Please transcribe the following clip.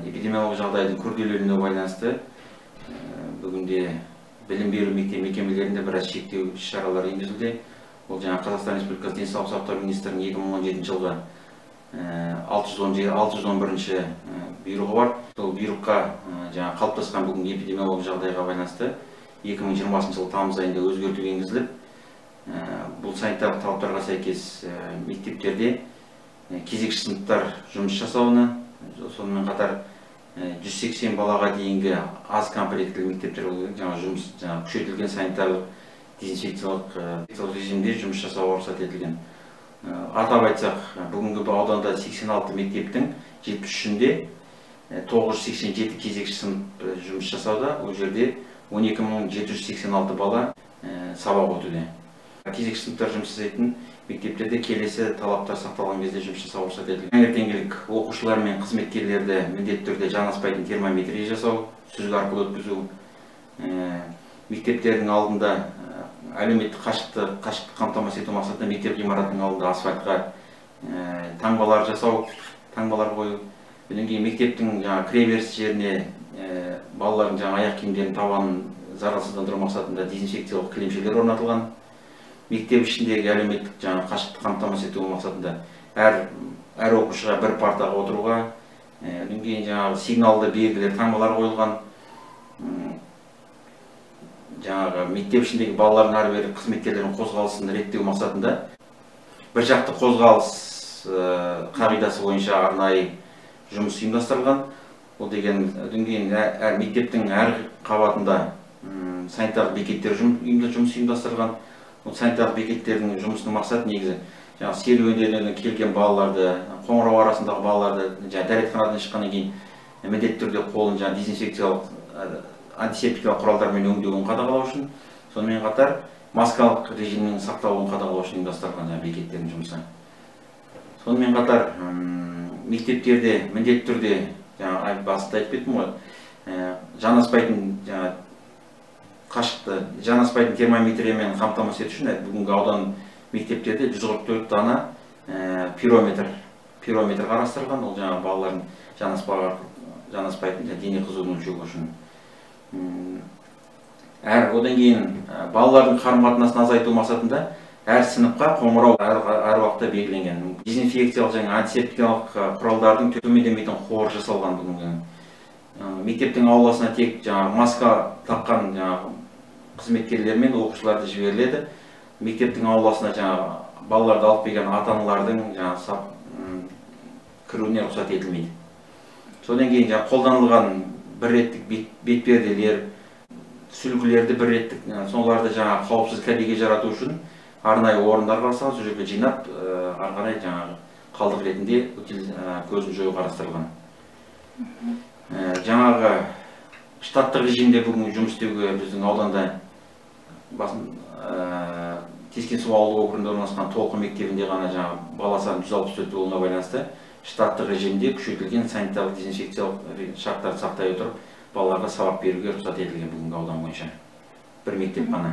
Эпидемиологиялық жағдайдың күрделілігіне байланысты бүгінде білім беру мекемелерінде біраз шектеу шаралары енгізілді. Ол жаңа Қазақстан Республикасы Денсаулық сақтау министрінің 2017 жылғы 611-ші бұйрығы бар. Сол бұйрыққа жаңа қалыптасқан бүгінгі эпидемиологиялық жағдайға байланысты 2020 жылы тамыз айында өзгерту енгізіліп, бұл санитарлық талаптарға сәйкес мектептерде кезекші сыныптар жұмыс жасауына, сонымен қатар 180 балаға дейінгі аз комплектілі мектептер жаңа жұмыс күшейтілген санитарлық дезинфекциялық режимде жұмыс жасауға рұқсат етілген. Атап айтсақ, бүгінгі ауданда 86 мектептің 73-інде 987 кезекші сынып жұмыс жасауда. Ол жерде 12786 бала сабақ өтуде. Кезекші сыныптар жұмыс жасайтын мектептерде келесі талаптар сақталған кезде жұмыс жасауға рұқсат етілген. Таңертеңгілік оқушылар мен қызметкерлерді міндетті түрде жанаспайтын термометрия жасау, сүзгі арқылы өткізу, мектептердің алдында әлеуметтік қашықтық қамтамасыз ету мақсатында мектеп ғимаратының алдында асфальтқа таңбалар жасау, таңбалар қою. Одан кейін мектептің кіреберіс жеріне балалардың аяқ киімдерінің табанын зарарсыздандыру мақсатында дезинфекциялық кілемшелер орнатылған. Мектеп ішіндегі әлеуметтік қашықтық қамтамасыз ету мақсатында әр оқушыға бір партаға отыруға, одан кейін сигналды белгілер, таңбалар қойылған. Мектеп ішіндегі балалардың әрбір қызметкерлерінің қозғалысын реттеу мақсатында бір жақты қозғалыс қағидасы бойынша арнайы жұмыс ұйымдастырылған. Ол деген әр мектептің әр қабатында санитарлық бекеттер жұмыс ұйымдастырылған. Ол санитарлық бекеттердің жұмысының мақсаты негізі серуендерден келген балаларды, қоңырау арасындағы балаларды дәретханадан шыққаннан кейін міндетті түрде қолын дезинфекциялық антисептикалық құралдармен өңдеуін қадағалау үшін, сонымен қатар маскалық режимнің сақталуын қадағалау үшін ұйымдастырылған бекеттердің жұмысы. Сонымен қатар мектептерде міндетті түрде басында айтып кеттім ғой, жанаспайтын термометриямен қамтамасыз ету үшін бүгінгі аудан мектептерде 144 дана пирометр қарастырылған. Ол балалардың жанаспайтын дене қызуын өлшеу үшін. Одан кейін балалардың қарым-қатынасын азайту мақсатында әр сыныпқа қоңырау әр уақытта белгіленген. Дезинфекциялық антисептикалық құралдардың төмендемейтін қоры жасалған бүгінгі. Мектептің ауласына тек маска таққан қызметкерлер мен оқушыларды жіберіледі. Мектептің ауласына балаларды алып келген ата-аналардың кіруіне рұқсат етілмейді. Содан кейін қолданылған бір реттік бетперделер, сүлгілерді бір реттік, соларды қауіпсіз кәдеге жарату үшін арнайы орындарға салып, сол жерге жинап, ары қарай қалдық ретінде көзін жою қарастырылған. Штаттық режимде бүгін жұмыс істеуге біздің ауданда Тескенсу ауылдық округінде орналасқан Толқы мектебінде ғана бала саны 164 болуына байланысты штаттық режимде күшейтілген санитарлық дезинфекциялық шарттарды сақтай отырып балаларға сабақ беруге рұқсат етілген бүгінгі аудан бойынша. Бір мектеп қана.